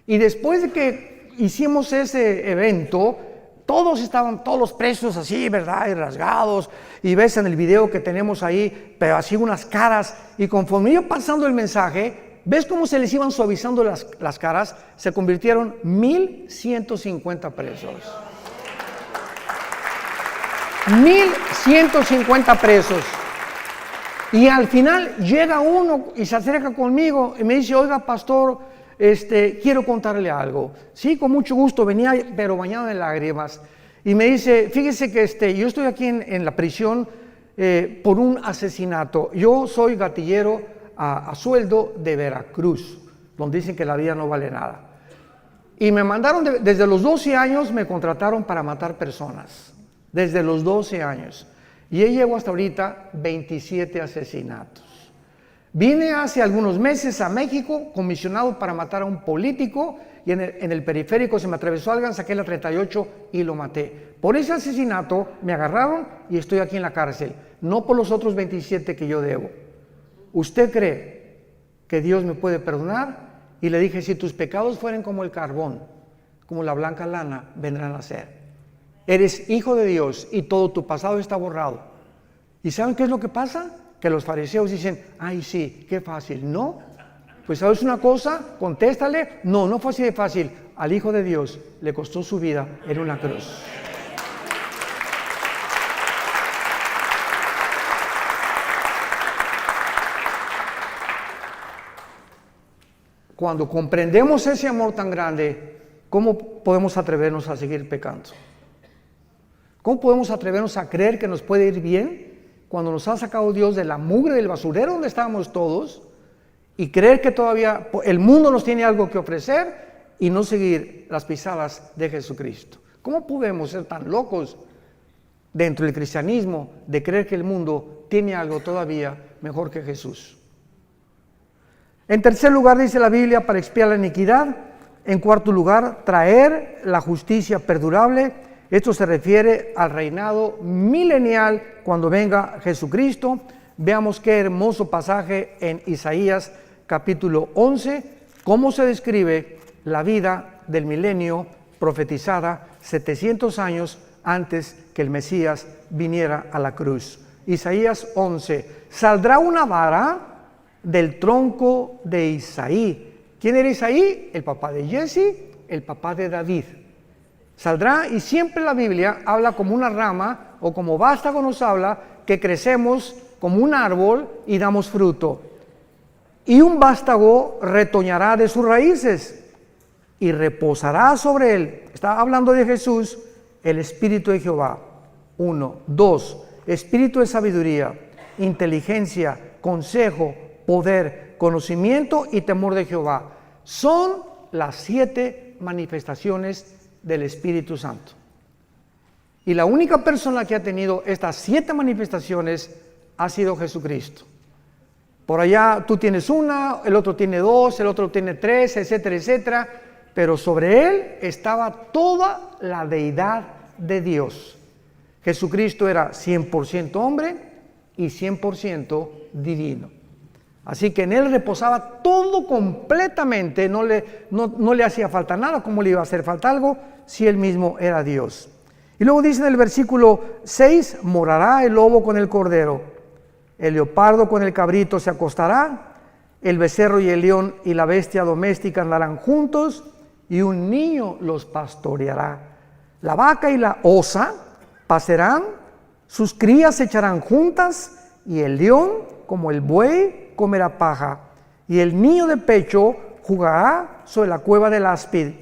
Y después de que hicimos ese evento, todos los presos así, ¿verdad? Y rasgados, y ves en el video que tenemos ahí, pero así unas caras, y conforme iba pasando el mensaje, ves cómo se les iban suavizando las caras, se convirtieron 1,150 presos. 1,150 presos. Y al final llega uno y se acerca conmigo y me dice, oiga, pastor, quiero contarle algo. Sí, con mucho gusto, venía pero bañado en lágrimas. Y me dice, fíjese que yo estoy aquí en la prisión por un asesinato. Yo soy gatillero a sueldo de Veracruz, donde dicen que la vida no vale nada. Y me mandaron, desde los 12 años me contrataron para matar personas. Desde los 12 años. Y yo llevo hasta ahorita 27 asesinatos. Vine hace algunos meses a México comisionado para matar a un político y en el periférico se me atravesó alguien, saqué la 38 y lo maté. Por ese asesinato me agarraron y estoy aquí en la cárcel, no por los otros 27 que yo debo. ¿Usted cree que Dios me puede perdonar? Y le dije, si tus pecados fueran como el carbón, como la blanca lana, vendrán a ser. Eres hijo de Dios y todo tu pasado está borrado. ¿Y saben qué es lo que pasa? Que los fariseos dicen, ay sí, qué fácil. No, pues sabes una cosa, contéstale, no fue así de fácil. Al Hijo de Dios le costó su vida en una cruz. Cuando comprendemos ese amor tan grande, ¿cómo podemos atrevernos a seguir pecando? ¿Cómo podemos atrevernos a creer que nos puede ir bien cuando nos ha sacado Dios de la mugre del basurero donde estábamos todos y creer que todavía el mundo nos tiene algo que ofrecer y no seguir las pisadas de Jesucristo? ¿Cómo podemos ser tan locos dentro del cristianismo de creer que el mundo tiene algo todavía mejor que Jesús? En tercer lugar dice la Biblia, para expiar la iniquidad. En cuarto lugar, traer la justicia perdurable. Esto se refiere al reinado milenial cuando venga Jesucristo. Veamos qué hermoso pasaje en Isaías capítulo 11, cómo se describe la vida del milenio profetizada 700 años antes que el Mesías viniera a la cruz. Isaías 11, saldrá una vara del tronco de Isaí. ¿Quién era Isaí? El papá de Jesse, el papá de David. Saldrá, y siempre la Biblia habla como una rama o como vástago nos habla que crecemos como un árbol y damos fruto. Y un vástago retoñará de sus raíces y reposará sobre él. Está hablando de Jesús, el Espíritu de Jehová. 1, 2, Espíritu de sabiduría, inteligencia, consejo, poder, conocimiento y temor de Jehová. Son las 7 manifestaciones del Espíritu Santo. Y la única persona que ha tenido estas 7 manifestaciones ha sido Jesucristo. Por allá tú tienes una, el otro tiene 2, el otro tiene 3, etcétera, etcétera. Pero sobre él estaba toda la deidad de Dios. Jesucristo era 100% hombre y 100% divino. Así que en él reposaba todo completamente, no le hacía falta nada. ¿Cómo le iba a hacer falta algo si él mismo era Dios? Y luego dice en el versículo 6, morará el lobo con el cordero, el leopardo con el cabrito se acostará, el becerro y el león y la bestia doméstica andarán juntos, y un niño los pastoreará. La vaca y la osa pasarán, sus crías se echarán juntas, y el león, como el buey, comerá paja, y el niño de pecho jugará sobre la cueva del áspid,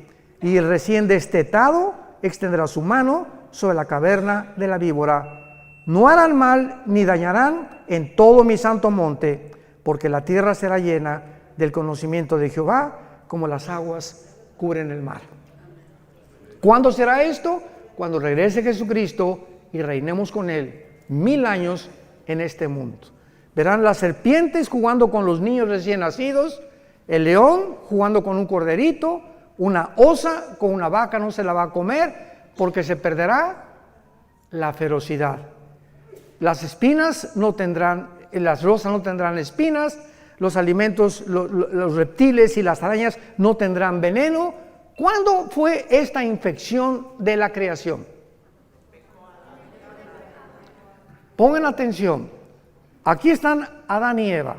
y el recién destetado extenderá su mano sobre la caverna de la víbora. No harán mal ni dañarán en todo mi santo monte, porque la tierra será llena del conocimiento de Jehová, como las aguas cubren el mar. ¿Cuándo será esto? Cuando regrese Jesucristo y reinemos con él 1000 años en este mundo. Verán las serpientes jugando con los niños recién nacidos, el león jugando con un corderito, una osa con una vaca no se la va a comer porque se perderá la ferocidad. Las espinas no tendrán, las rosas no tendrán espinas, los alimentos, los reptiles y las arañas no tendrán veneno. ¿Cuándo fue esta infección de la creación? Pongan atención. Aquí están Adán y Eva,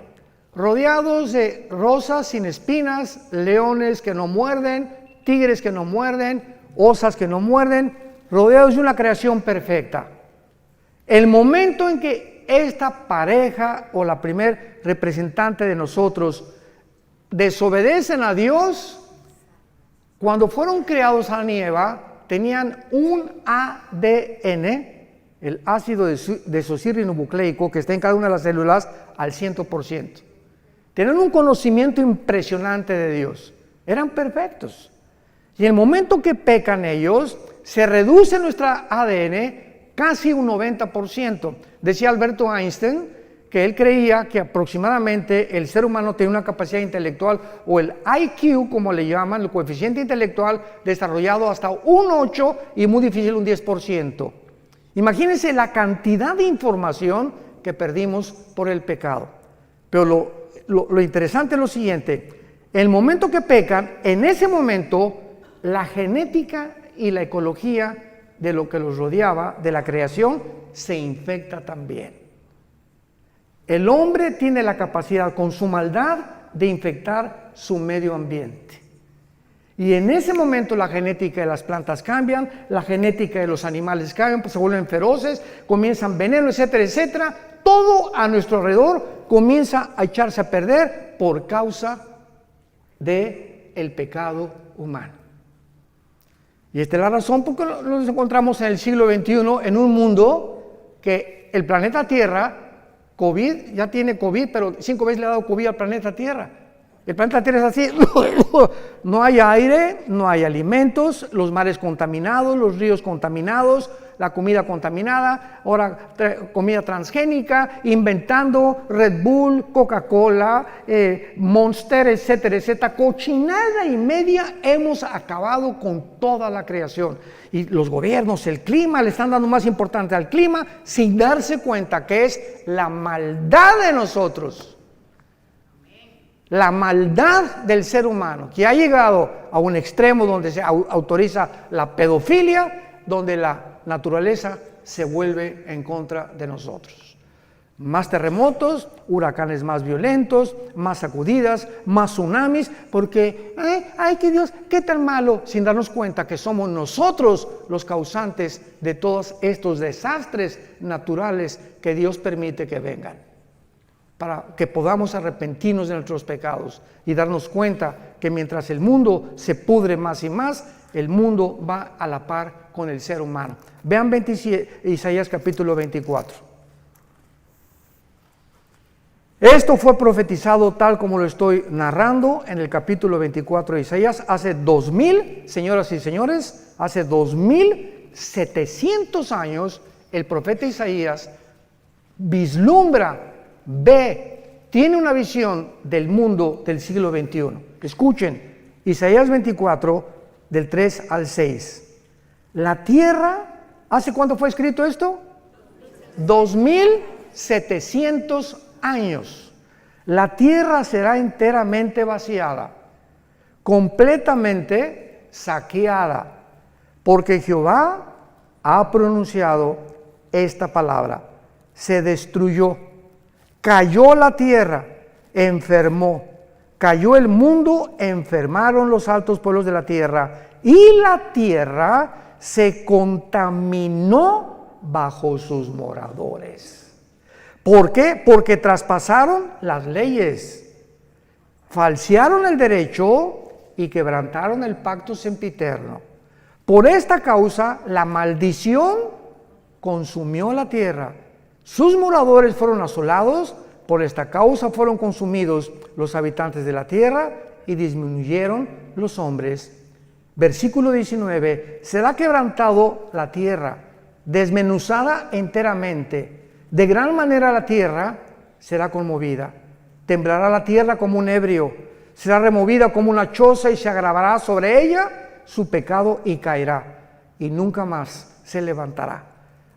rodeados de rosas sin espinas, leones que no muerden, tigres que no muerden, osas que no muerden, rodeados de una creación perfecta. El momento en que esta pareja o la primer representante de nosotros desobedecen a Dios, cuando fueron creados Adán y Eva, tenían un ADN, el ácido desoxirribonucleico, que está en cada una de las células al 100%. Tenían un conocimiento impresionante de Dios. Eran perfectos. Y en el momento que pecan ellos, se reduce nuestra ADN casi un 90%. Decía Alberto Einstein que él creía que aproximadamente el ser humano tiene una capacidad intelectual, o el IQ, como le llaman, el coeficiente intelectual, desarrollado hasta un 8 y muy difícil un 10%. Imagínense la cantidad de información que perdimos por el pecado. Pero lo interesante es lo siguiente: el momento que pecan, en ese momento la genética y la ecología de lo que los rodeaba, de la creación, se infecta también. El hombre tiene la capacidad, con su maldad, de infectar su medio ambiente. Y en ese momento la genética de las plantas cambian, la genética de los animales cambian, pues se vuelven feroces, comienzan veneno, etcétera, etcétera. Todo a nuestro alrededor comienza a echarse a perder por causa del pecado humano. Y esta es la razón por la que nos encontramos en el siglo XXI, en un mundo que el planeta Tierra, COVID, ya tiene COVID, pero 5 veces le ha dado COVID al planeta Tierra. El planeta Tierra es así, no hay aire, no hay alimentos, los mares contaminados, los ríos contaminados, la comida contaminada, ahora comida transgénica, inventando Red Bull, Coca-Cola, Monster, etcétera, etcétera. Cochinada y media hemos acabado con toda la creación. Y los gobiernos, el clima, le están dando más importancia al clima sin darse cuenta que es la maldad de nosotros. La maldad del ser humano, que ha llegado a un extremo donde se autoriza la pedofilia, donde la naturaleza se vuelve en contra de nosotros. Más terremotos, huracanes más violentos, más sacudidas, más tsunamis, porque, ay, que Dios, qué tan malo, sin darnos cuenta que somos nosotros los causantes de todos estos desastres naturales que Dios permite que vengan, para que podamos arrepentirnos de nuestros pecados y darnos cuenta que mientras el mundo se pudre más y más, el mundo va a la par con el ser humano. Vean Isaías capítulo 24. Esto fue profetizado tal como lo estoy narrando en el capítulo 24 de Isaías, hace 2000, señoras y señores, hace 2700 años, el profeta Isaías vislumbra, ve, tiene una visión del mundo del siglo XXI. Escuchen, Isaías 24, del 3 al 6. La tierra, ¿hace cuánto fue escrito esto? 2700 años. La tierra será enteramente vaciada, completamente saqueada, porque Jehová ha pronunciado esta palabra. Se destruyó, cayó la tierra, enfermó, cayó el mundo, enfermaron los altos pueblos de la tierra, y la tierra se contaminó bajo sus moradores. ¿Por qué? Porque traspasaron las leyes, falsearon el derecho y quebrantaron el pacto sempiterno. Por esta causa, la maldición consumió la tierra. Sus moradores fueron asolados, por esta causa fueron consumidos los habitantes de la tierra y disminuyeron los hombres. Versículo 19, será quebrantado la tierra, desmenuzada enteramente. De gran manera la tierra será conmovida. Temblará la tierra como un ebrio, será removida como una choza y se agravará sobre ella su pecado y caerá, y nunca más se levantará.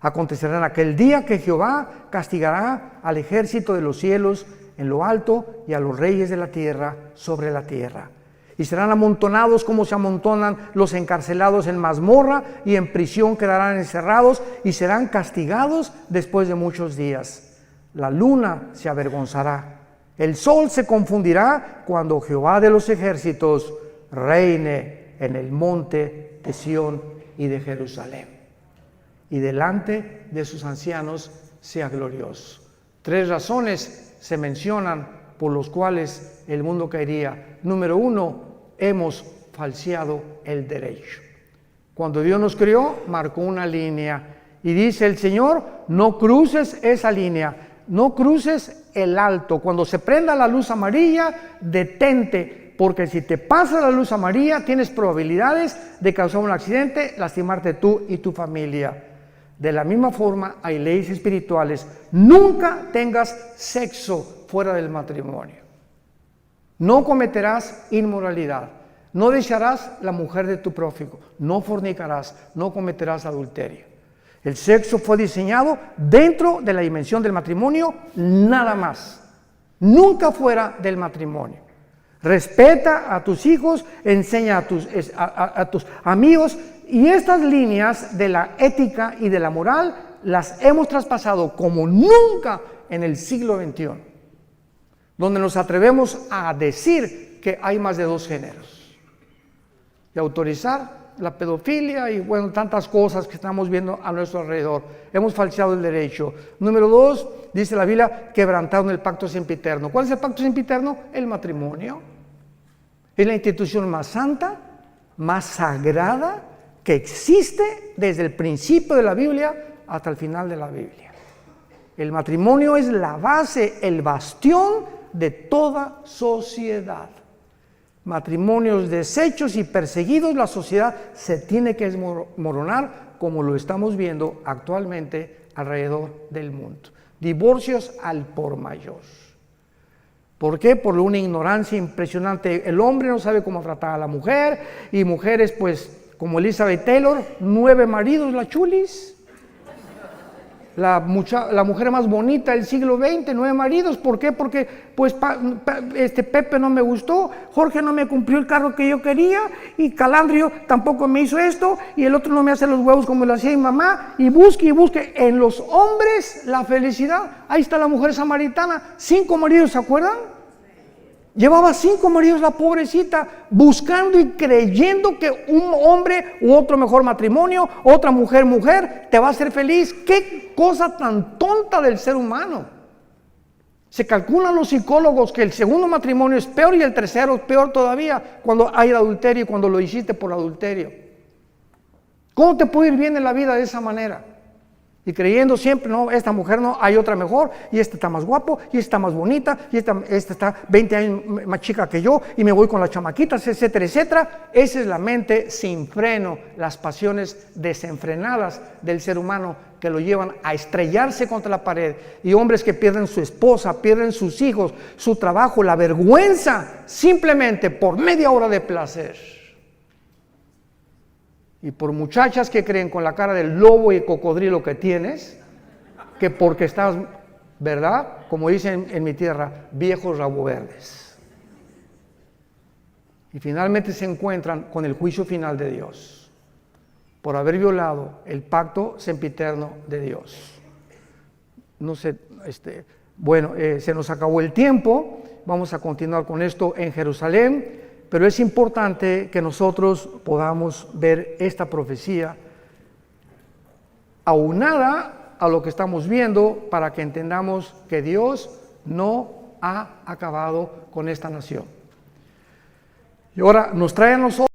Acontecerá en aquel día que Jehová castigará al ejército de los cielos en lo alto y a los reyes de la tierra sobre la tierra. y serán amontonados como se amontonan los encarcelados en mazmorra, y en prisión quedarán encerrados y serán castigados después de muchos días. La luna se avergonzará, el sol se confundirá cuando Jehová de los ejércitos reine en el monte de Sión y de Jerusalén, y delante de sus ancianos sea glorioso. 3 razones se mencionan por los cuales el mundo caería. Número 1, hemos falseado el derecho. Cuando Dios nos creó, marcó una línea y dice el Señor: no cruces esa línea, no cruces el alto. Cuando se prenda la luz amarilla, detente, porque si te pasa la luz amarilla, tienes probabilidades de causar un accidente, lastimarte tú y tu familia. De la misma forma, hay leyes espirituales. Nunca tengas sexo fuera del matrimonio. No cometerás inmoralidad. No desearás la mujer de tu prójimo. No fornicarás. No cometerás adulterio. El sexo fue diseñado dentro de la dimensión del matrimonio, nada más. Nunca fuera del matrimonio. Respeta a tus hijos, enseña a tus amigos, y estas líneas de la ética y de la moral las hemos traspasado como nunca en el siglo XXI, donde nos atrevemos a decir que hay más de 2 géneros y autorizar la pedofilia y bueno, tantas cosas que estamos viendo a nuestro alrededor. Hemos falseado el derecho. Número 2, dice la Biblia, quebrantaron el pacto sempiterno. ¿Cuál es el pacto sempiterno? El matrimonio. Es la institución más santa, más sagrada que existe desde el principio de la Biblia hasta el final de la Biblia. El matrimonio es la base, el bastión de toda sociedad. Matrimonios deshechos y perseguidos, la sociedad se tiene que desmoronar, como lo estamos viendo actualmente alrededor del mundo. Divorcios al por mayor. ¿Por qué? Por una ignorancia impresionante. El hombre no sabe cómo tratar a la mujer, y mujeres pues como Elizabeth Taylor, 9 maridos, la chulis. La mujer más bonita del siglo XX, 9 maridos. ¿Por qué? Porque pues Pepe no me gustó, Jorge no me cumplió el cargo que yo quería, y Calandrio tampoco me hizo esto, y el otro no me hace los huevos como lo hacía mi mamá, y busque en los hombres la felicidad. Ahí está la mujer samaritana, 5 maridos, ¿se acuerdan? Llevaba 5 maridos la pobrecita, buscando y creyendo que un hombre u otro mejor matrimonio, otra mujer, te va a hacer feliz. ¡Qué cosa tan tonta del ser humano! Se calculan los psicólogos que el segundo matrimonio es peor y el tercero es peor todavía cuando hay adulterio y cuando lo hiciste por adulterio. ¿Cómo te puede ir bien en la vida de esa manera? Y creyendo siempre, no, esta mujer no, hay otra mejor, y este está más guapo, y esta está más bonita, y esta está 20 años más chica que yo, y me voy con las chamaquitas, etcétera, etcétera. Esa es la mente sin freno, las pasiones desenfrenadas del ser humano que lo llevan a estrellarse contra la pared, y hombres que pierden su esposa, pierden sus hijos, su trabajo, la vergüenza, simplemente por media hora de placer. Y por muchachas que creen con la cara del lobo y cocodrilo que tienes, que porque estás, ¿verdad? Como dicen en mi tierra, viejos rabo verdes. Y finalmente se encuentran con el juicio final de Dios, por haber violado el pacto sempiterno de Dios. No sé, se nos acabó el tiempo, vamos a continuar con esto en Jerusalén. Pero es importante que nosotros podamos ver esta profecía aunada a lo que estamos viendo, para que entendamos que Dios no ha acabado con esta nación. Y ahora nos trae a nosotros